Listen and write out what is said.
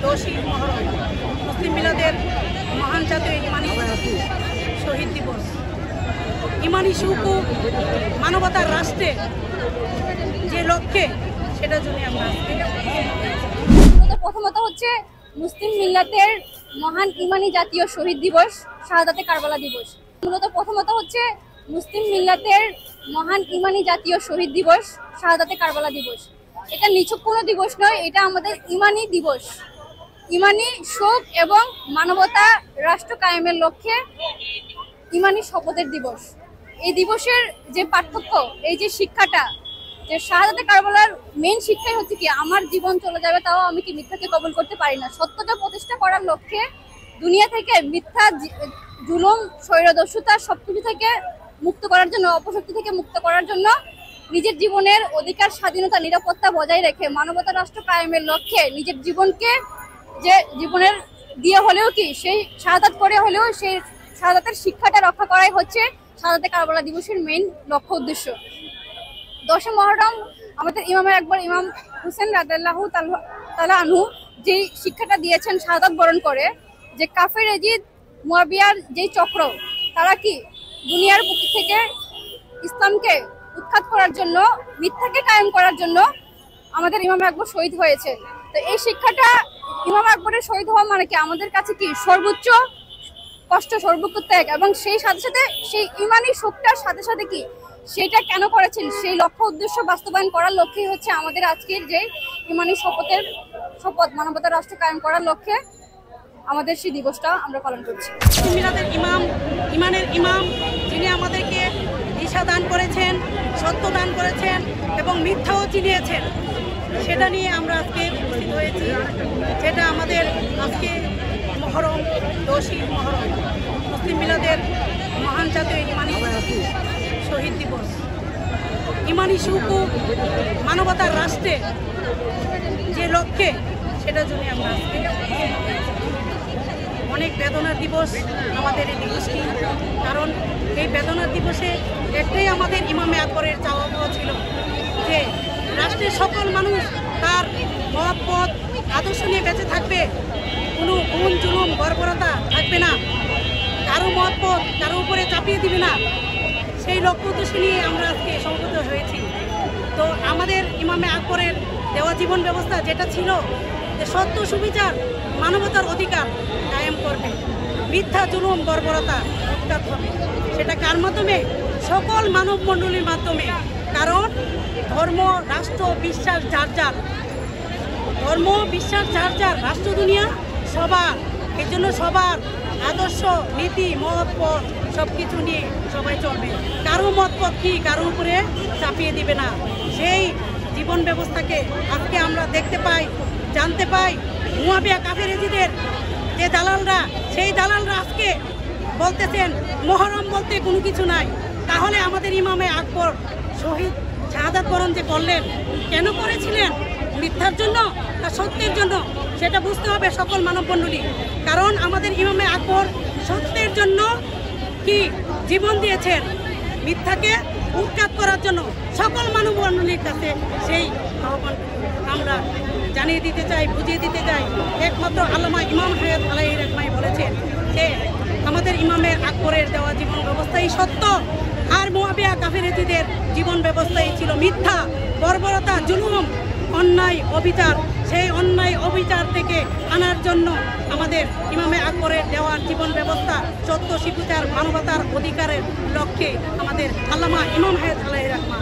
10ই মহরম মুসলিম মিলাদের মহান জাতীয় ইমানি শহীদ দিবস। ইমানি সুকু মানবতার রাষ্ট্রে যে লক্ষ্যে সেটার জন্য আমরা প্রথমত হচ্ছে মুসলিম মিল্লাতের মহান ইমানি জাতীয় শহীদ দিবস, শাহাদাতে কারবালা দিবস। প্রথমত হচ্ছে মুসলিম মিল্লাতের মহান ইমানি জাতীয় শহীদ দিবস, শাহাদাতে কারবালা দিবস। এটা নিছক কোনো দিবস নয়, এটা আমাদের ইমানি দিবস, ইমানি শোক এবং মানবতা রাষ্ট্র কায়েমের লক্ষ্যে ইমানি শপথের দিবস। এই দিবসের যে পার্থক্য, এই যে শিক্ষাটা, যে শাহাদাতে কারবালার মেইন শিক্ষাই হচ্ছে কি, আমার জীবন চলে যাবে তাও আমি কি মিথ্যাকে কবুল করতে পারি না। সত্যটা প্রতিষ্ঠা করার লক্ষ্যে দুনিয়া থেকে মিথ্যা, জুলুম, স্বৈরদস্যুতা সবকিছু থেকে মুক্ত করার জন্য, অপশক্তি থেকে মুক্ত করার জন্য নিজের জীবনের অধিকার, স্বাধীনতা, নিরাপত্তা বজায় রেখে মানবতা রাষ্ট্র কায়েমের লক্ষ্যে নিজের জীবনকে যে জীবনের দিয়ে হলেও কি সেই শাহাদাত করে হলেও সেই শাহাদাতের শিক্ষাটা রক্ষা করাই হচ্ছে শাহাদাতে কারবালা দিবসের মেইন লক্ষ্য উদ্দেশ্য। 10 মহরম আমাদের ইমামে আকবর ইমাম হুসেন রাদিয়াল্লাহু তাআলা আনহু যে শিক্ষাটা দিয়েছেন শাহাদাত বরণ করে, যে কাফের এজিদ মুয়াবিয়ার যেই চক্র, তারা কি দুনিয়ার বুক থেকে ইসলামকে উৎখাত করার জন্য, মিথ্যাকে কায়েম করার জন্য আমাদের ইমাম আকবর শহীদ হয়েছে। তো এই শিক্ষাটা ইমাম আকবরের শহীদ হওয়া মানে কি আমাদের কাছে কি সর্বোচ্চ কষ্ট, সর্বোচ্চ ত্যাগ, এবং সেই সাথে সাথে সেই ইমানি শোকটার সাথে সাথে কি সেটা কেন করেছেন সেই লক্ষ্য উদ্দেশ্য বাস্তবায়ন করার লক্ষ্যেই হচ্ছে আমাদের আজকের যে ইমানি শপথ, মানবতা রাষ্ট্র কায়েম করার লক্ষ্যে আমাদের সেই দিবসটা আমরা পালন করছি। মিলাদের ইমানের ইমাম যিনি আমাদেরকে দিশা দান করেছেন, সত্য দান করেছেন এবং মিথ্যাও চিনিয়েছেন, সেটা নিয়ে আমরা আজকে উপস্থিত হয়েছি। যেটা আমাদের আজকে মহরম, 10ই মহরম মুসলিম মিলাদের মহান জাতীয় ইমানি শহীদ দিবস। ইমানি সুকু মানবতার রাষ্ট্রে যে লক্ষ্যে সেটার জন্য আমরা অনেক বেদনার দিবস আমাদের এই দিবসটি। কারণ এই বেদনার দিবসে একটাই আমাদের ইমামে আকবরের চাওয়া পাওয়া ছিল যে রাষ্ট্রের সকল মানুষ তার মহব্বত, আদর্শ নিয়ে বেঁচে থাকবে, কোনো খুন, জুলুম, বর্বরতা থাকবে না, কারো মহব্বত কারো উপরে চাপিয়ে দিবে না। সেই লক্ষ্য উদ্দেশ্য নিয়ে আমরা আজকে সমবেত হয়েছি। তো আমাদের ইমামে আকবরের দেওয়া জীবন ব্যবস্থা যেটা ছিল যে সত্য, সুবিচার, মানবতার অধিকার কায়েম করবে, মিথ্যা, জুলুম, বর্বরতা উৎখাত হবে। সেটা কার মাধ্যমে? সকল মানব মণ্ডলীর মাধ্যমে। কারণ ধর্ম, রাষ্ট্র, বিশ্বাস যার যার, ধর্ম, বিশ্বাস যার যার, রাষ্ট্র, দুনিয়া সবার। এই জন্য সবার আদর্শ, নীতি, মহব্বত সব কিছু নিয়ে সবাই চলবে। কারো মতপথ কি কারোর উপরে চাপিয়ে দিবে না। সেই জীবন ব্যবস্থাকে আজকে আমরা দেখতে পাই, জানতে পাই। মুয়াবিয়া কাফের এজিদের যে দালালরা, সেই দালালরা আজকে বলতেছেন মহরম বলতে কোনো কিছু নাই। তাহলে আমাদের ইমামে আকবর শহীদ শাহাদাত বরণ যে করলেন, কেন করেছিলেন? মিথ্যার জন্য না সত্যের জন্য? সেটা বুঝতে হবে সকল মানবমণ্ডলী। কারণ আমাদের ইমামে আকবর সত্যের জন্য কি জীবন দিয়েছেন, মিথ্যাকে উৎখাত করার জন্য সকল মানবমণ্ডলীর কাছে সেই আহ্বান আমরা জানিয়ে দিতে চাই, বুঝিয়ে দিতে চাই। একমাত্র আল্লামা ইমাম হায়াত আলাইহির রহমায় বলেছেন যে আমাদের ইমামের আকবরের দেওয়া জীবন ব্যবস্থাই সত্য, আর মুয়াবিয়া কাফের এজিদের জীবন ব্যবস্থাই ছিল মিথ্যা, বর্বরতা, জুলুম, অন্যায়, অবিচার। সেই অন্যায় অবিচার থেকে আনার জন্য আমাদের ইমামে আকবরের দেওয়ার জীবন ব্যবস্থা সত্য, সুবিচার, মানবতার অধিকারের লক্ষ্যে আমাদের আল্লামা ইমাম হায়াত আলাইহির রহমান